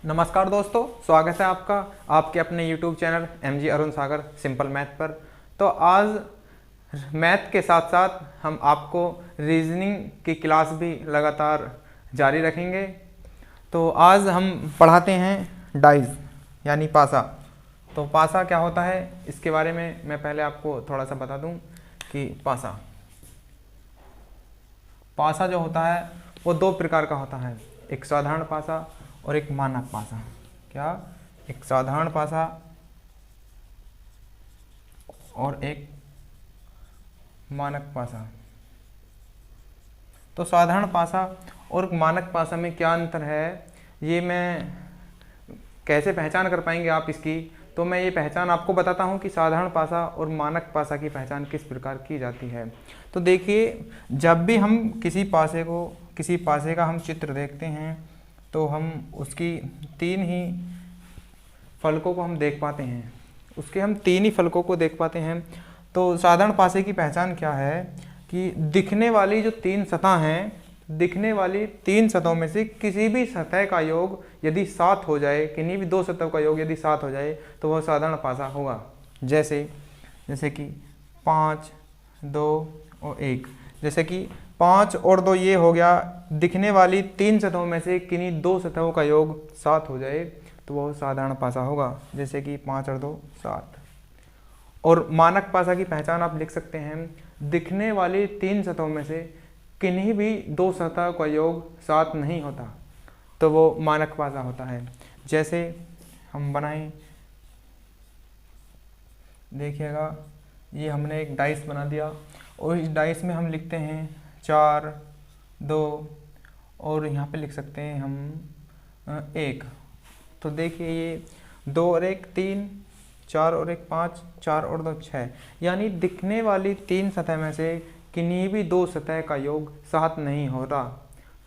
नमस्कार दोस्तों, स्वागत है आपका आपके अपने YouTube चैनल MG अरुण सागर सिंपल मैथ पर। तो आज मैथ के साथ साथ हम आपको रीजनिंग की क्लास भी लगातार जारी रखेंगे। तो आज हम पढ़ाते हैं डाइस यानी पासा। तो पासा क्या होता है इसके बारे में मैं पहले आपको थोड़ा सा बता दूं कि पासा जो होता है वो दो प्रकार का होता है, एक साधारण पासा और एक मानक पासा। क्या? एक साधारण पासा और एक मानक पासा। तो साधारण पासा और मानक पासा में क्या अंतर है, ये मैं कैसे पहचान कर पाएंगे आप इसकी, तो मैं ये पहचान आपको बताता हूँ कि साधारण पासा और मानक पासा की पहचान किस प्रकार की जाती है। तो देखिए, जब भी हम किसी पासे का हम चित्र देखते हैं तो हम उसकी तीन ही फलकों को हम देख पाते हैं, हम तीन ही फलकों को देख पाते हैं। तो साधारण पासे की पहचान क्या है कि दिखने वाली जो तीन सतह हैं, दिखने वाली तीन सतहों में से किसी भी सतह का योग यदि 7 हो जाए, किन्हीं भी दो सतहों का योग यदि 7 हो जाए तो वह साधारण पासा होगा। जैसे कि 5, 2 और 1। जैसे कि 5 और 2 ये हो गया, दिखने वाली तीन सतहों में से किन्हीं दो सतहों का योग 7 हो जाए तो वह साधारण पासा होगा। जैसे कि 5 और 2 7। और मानक पासा की पहचान आप लिख सकते हैं, दिखने वाली तीन सतहों में से किन्हीं भी दो सतह का योग 7 नहीं होता तो वो मानक पासा होता है। जैसे हम बनाएं, देखिएगा, ये हमने एक डाइस बना दिया और इस डाइस में हम लिखते हैं 4, 2 और यहाँ पे लिख सकते हैं हम 1। तो देखिए, ये 2 और 1 3, 4 और 1 5, 4 और 2 6, यानी दिखने वाली तीन सतह में से किन्हीं भी दो सतह का योग 7 नहीं होता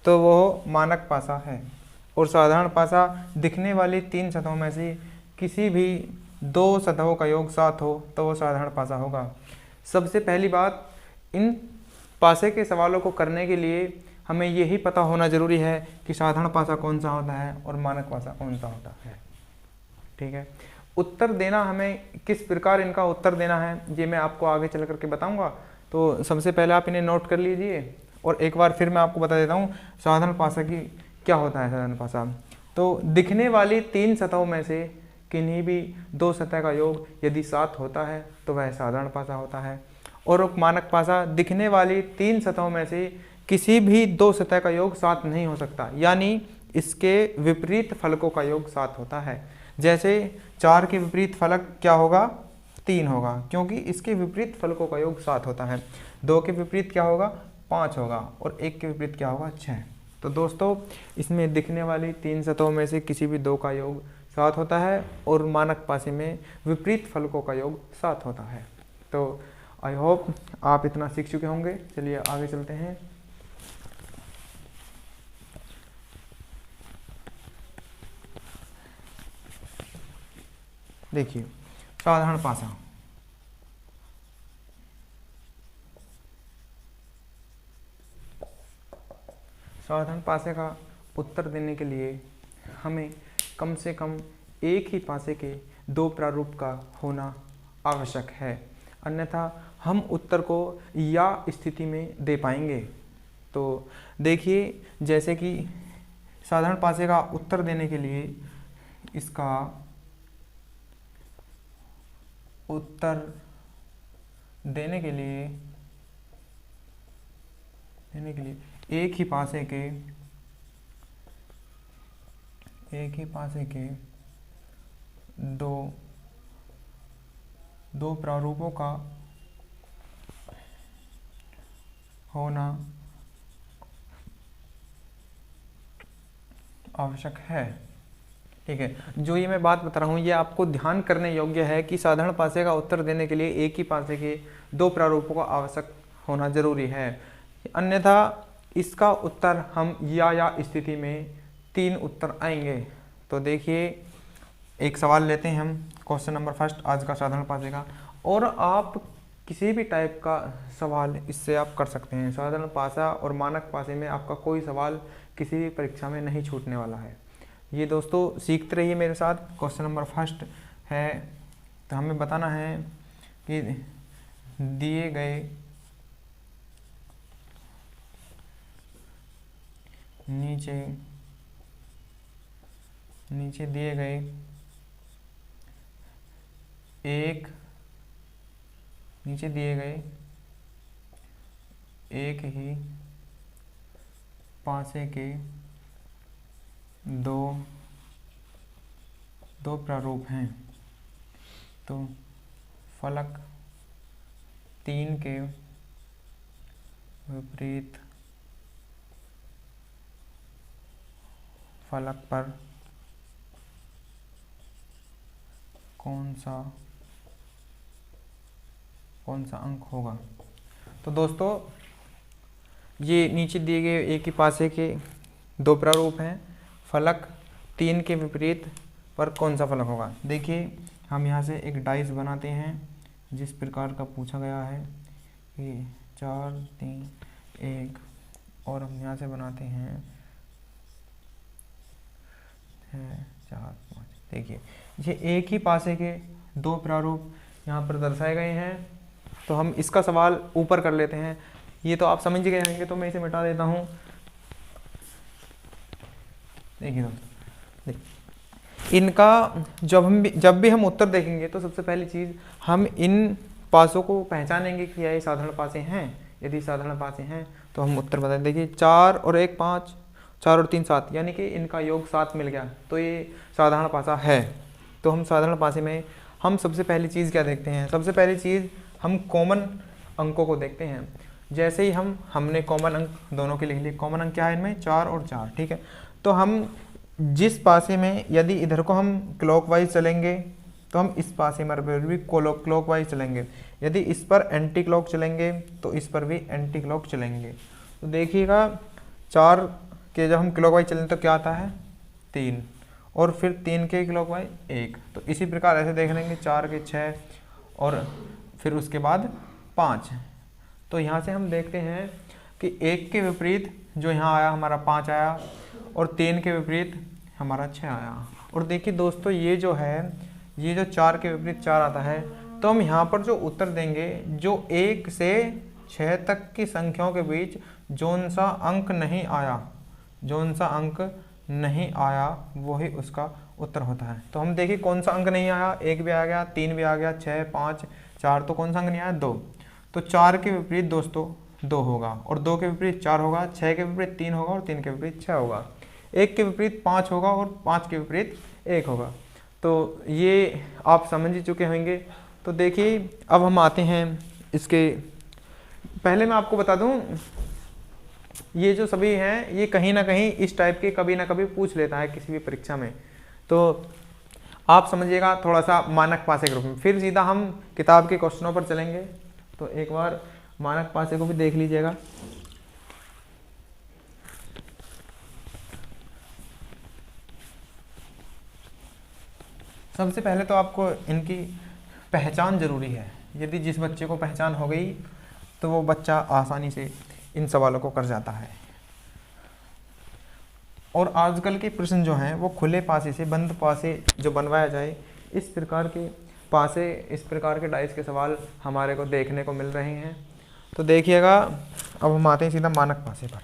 तो वो मानक पासा है। और साधारण पासा दिखने वाली तीन सतहों में से किसी भी दो सतहों का योग 7 हो तो वो साधारण पासा होगा। सबसे पहली बात, इन पासे के सवालों को करने के लिए हमें यही पता होना जरूरी है कि साधारण पासा कौन सा होता है और मानक पासा कौन सा होता है। ठीक है, उत्तर देना, हमें किस प्रकार इनका उत्तर देना है ये मैं आपको आगे चल करके बताऊंगा। तो सबसे पहले आप इन्हें नोट कर लीजिए और एक बार फिर मैं आपको बता देता हूँ साधारण पासा की क्या होता है। साधारण पासा तो दिखने वाली तीन सतहों में से किन्हीं भी दो सतह का योग यदि 7 होता है तो वह साधारण पासा होता है। और मानक पासा दिखने वाली तीन सतहों में से किसी भी दो सतह का योग 7 नहीं हो सकता, यानी इसके विपरीत फलकों का योग 7 होता है। जैसे 4 के विपरीत फलक क्या होगा? 3 होगा, क्योंकि इसके विपरीत फलकों का योग 7 होता है। 2 के विपरीत क्या होगा? 5 होगा। और 1 के विपरीत क्या होगा? 6। तो दोस्तों, इसमें दिखने वाली तीन सतहों में से किसी भी दो का योग 7 होता है और मानक पासे में विपरीत फलकों का योग 7 होता है। तो आई होप आप इतना सीख चुके होंगे। चलिए आगे चलते हैं। देखिए, साधारण पासा। साधारण पासे का उत्तर देने के लिए हमें कम से कम एक ही पासे के दो प्रारूप का होना आवश्यक है, अन्यथा हम उत्तर को या स्थिति में दे पाएंगे। तो देखिए, जैसे कि साधारण पासे का उत्तर देने के लिए इसका उत्तर देने के लिए एक ही पासे के दो प्रारूपों का होना आवश्यक है। ठीक है, जो ये मैं बात बता रहा हूँ ये आपको ध्यान करने योग्य है कि साधारण पासे का उत्तर देने के लिए एक ही पासे के दो प्रारूपों का आवश्यक होना जरूरी है, अन्यथा इसका उत्तर हम या स्थिति में 3 उत्तर आएंगे। तो देखिए, एक सवाल लेते हैं हम, क्वेश्चन नंबर फर्स्ट आज का साधारण पासे का। और आप किसी भी टाइप का सवाल इससे आप कर सकते हैं। साधारण पासा और मानक पासे में आपका कोई सवाल किसी भी परीक्षा में नहीं छूटने वाला है। ये दोस्तों सीखते रहिए मेरे साथ। क्वेश्चन नंबर फर्स्ट है, तो हमें बताना है कि दिए गए नीचे दिए गए एक ही पासे के दो प्रारूप हैं, तो फलक 3 के विपरीत फलक पर कौन सा अंक होगा। तो दोस्तों ये नीचे दिए गए एक ही पासे के 2 प्रारूप हैं, फलक 3 के विपरीत पर कौन सा फलक होगा। देखिए हम यहाँ से एक डाइस बनाते हैं जिस प्रकार का पूछा गया है कि 4 3 1, और हम यहाँ से बनाते हैं 6 4 5। देखिए ये एक ही पासे के 2 प्रारूप यहाँ पर दर्शाए गए हैं, तो हम इसका सवाल ऊपर कर लेते हैं। ये तो आप समझ गए होंगे, तो मैं इसे मिटा देता हूँ। देखिए दोस्तों, इनका जब भी हम उत्तर देखेंगे तो सबसे पहली चीज़ हम इन पासों को पहचानेंगे कि ये साधारण पासे हैं। यदि साधारण पासे हैं तो हम उत्तर बताएं। देखिए 4 और 1 5, 4 और 3 7, यानी कि इनका योग 7 मिल गया, तो ये साधारण पासा है। तो हम साधारण पासे में हम सबसे पहली चीज़ क्या देखते हैं, सबसे पहली चीज़ हम कॉमन अंकों को देखते हैं। जैसे ही हमने कॉमन अंक दोनों के लिख लिए, कॉमन अंक क्या है इनमें 4 और 4, ठीक है। तो हम जिस पासे में यदि इधर को हम क्लॉकवाइज चलेंगे तो हम इस पासे में भी क्लॉकवाइज चलेंगे, यदि इस पर एंटी क्लॉक चलेंगे तो इस पर भी एंटी क्लॉक चलेंगे। तो देखिएगा 4 के जब हम क्लॉकवाइज चलें तो क्या आता है 3, और फिर 3 के क्लॉकवाइज 1। तो इसी प्रकार ऐसे देख लेंगे 4 के 6 और फिर उसके बाद 5। तो यहाँ से हम देखते हैं कि 1 के विपरीत जो यहाँ आया हमारा 5 आया, और 3 के विपरीत हमारा 6 आया। और देखिए दोस्तों ये जो 4 के विपरीत 4 आता है, तो हम यहाँ पर जो उत्तर देंगे, जो 1 से 6 तक की संख्याओं के बीच जौन सा अंक नहीं आया वही उसका उत्तर होता है। तो हम देखिए कौन सा अंक नहीं आया, 1 भी आ गया, 3 भी आ गया, 6 5 4, तो कौन सा अंक नहीं आया 2। तो 4 के विपरीत दोस्तों 2 होगा, और 2 के विपरीत 4 होगा, 6 के विपरीत 3 होगा, और 3 के विपरीत 6 होगा, 1 के विपरीत 5 होगा, और 5 के विपरीत 1 होगा। तो ये आप समझ ही चुके होंगे। तो देखिए अब हम आते हैं इसके, पहले मैं आपको बता दूं ये जो सभी हैं ये कहीं ना कहीं इस टाइप के कभी ना कभी पूछ लेता है किसी भी परीक्षा में। तो आप समझिएगा थोड़ा सा मानक पासे के रूप में, फिर सीधा हम किताब के क्वेश्चनों पर चलेंगे। तो एक बार मानक पासे को भी देख लीजिएगा। सबसे पहले तो आपको इनकी पहचान जरूरी है। यदि जिस बच्चे को पहचान हो गई तो वो बच्चा आसानी से इन सवालों को कर जाता है। और आजकल के प्रश्न जो हैं वो खुले पासे से बंद पासे जो बनवाया जाए, इस प्रकार के पासे, इस प्रकार के डाइस के सवाल हमारे को देखने को मिल रहे हैं। तो देखिएगा अब हम आते हैं सीधा मानक पासे पर।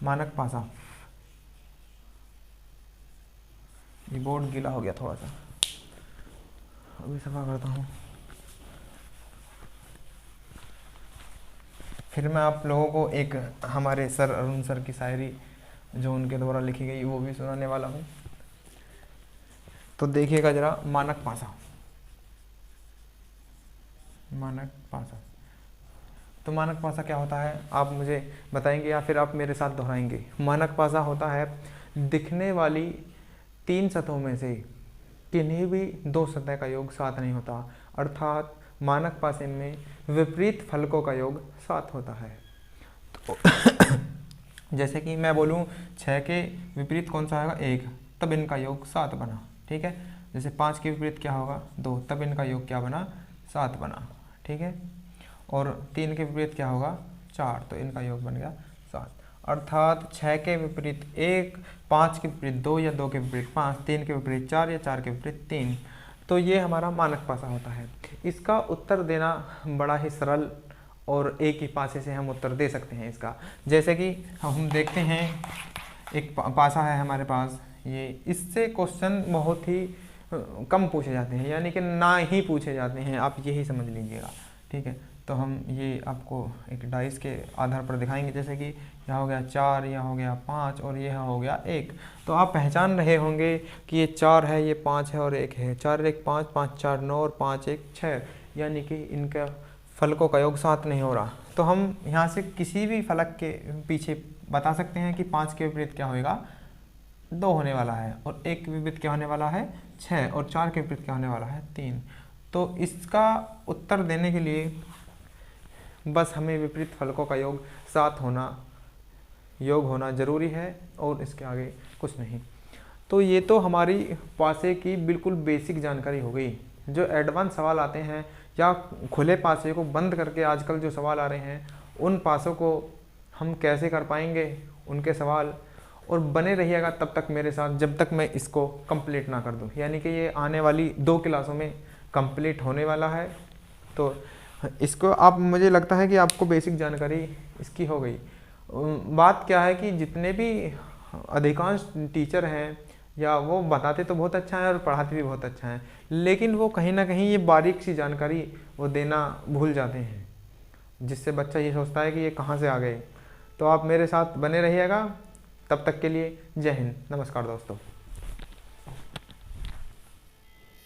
मानक पासा, ये बोर्ड गीला हो गया थोड़ा सा, अभी सफा करता हूँ। फिर मैं आप लोगों को एक हमारे सर अरुण सर की शायरी जो उनके द्वारा लिखी गई वो भी सुनाने वाला हूँ। तो देखिएगा जरा मानक पासा। मानक पासा, तो मानक पासा क्या होता है आप मुझे बताएंगे या फिर आप मेरे साथ दोहराएंगे। मानक पासा होता है दिखने वाली 3 सतहों में से किन्हीं भी 2 सतह का योग 7 नहीं होता, अर्थात मानक पासे में विपरीत फलकों का योग 7 होता है। तो जैसे कि मैं बोलूँ 6 के विपरीत कौन सा होगा 1, तब इनका योग 7 बना, ठीक है। जैसे 5 के विपरीत क्या होगा 2, तब इनका योग क्या बना 7 बना, ठीक है। और 3 के विपरीत क्या होगा 4, तो इनका योग बन गया 7। अर्थात 6 के विपरीत 1, 5 के विपरीत 2 या 2 के विपरीत 5, 3 के विपरीत 4 या 4 के विपरीत 3। तो ये हमारा मानक पासा होता है। इसका उत्तर देना बड़ा ही सरल और एक ही पासे से हम उत्तर दे सकते हैं इसका। जैसे कि हम देखते हैं एक पासा है हमारे पास, ये इससे क्वेश्चन बहुत ही कम पूछे जाते हैं, यानी कि ना ही पूछे जाते हैं, आप यही समझ लीजिएगा। ठीक है, तो हम ये आपको एक डाइस के आधार पर दिखाएंगे। जैसे कि यहाँ हो गया 4, यहाँ हो गया 5 और यहाँ हो गया 1। तो आप पहचान रहे होंगे कि ये 4 है, ये 5 है और 1 है। 4 1 5, 5 4 9 और 5 1 6, यानी कि इनका फलकों का योग 7 नहीं हो रहा। तो हम यहाँ से किसी भी फलक के पीछे बता सकते हैं कि 5 के विपरीत क्या होएगा, 2 होने वाला है, और 1 के विपरीत क्या होने वाला है, 6, और 4 के विपरीत क्या होने वाला है, 3। तो इसका उत्तर देने के लिए बस हमें विपरीत फलकों का योग 7 होना ज़रूरी है, और इसके आगे कुछ नहीं। तो ये तो हमारी पासे की बिल्कुल बेसिक जानकारी हो गई। जो एडवांस सवाल आते हैं या खुले पासे को बंद करके आजकल जो सवाल आ रहे हैं, उन पासों को हम कैसे कर पाएंगे, उनके सवाल, और बने रहिएगा तब तक मेरे साथ जब तक मैं इसको कंप्लीट ना कर दूं। यानी कि ये आने वाली 2 क्लासों में कंप्लीट होने वाला है। तो इसको आप, मुझे लगता है कि आपको बेसिक जानकारी इसकी हो गई। बात क्या है कि जितने भी अधिकांश टीचर हैं, या वो बताते तो बहुत अच्छा है और पढ़ाते भी बहुत अच्छा है, लेकिन वो कहीं ना कहीं ये बारीक सी जानकारी वो देना भूल जाते हैं, जिससे बच्चा ये सोचता है कि ये कहाँ से आ गए। तो आप मेरे साथ बने रहिएगा, तब तक के लिए जय हिंद, नमस्कार दोस्तों।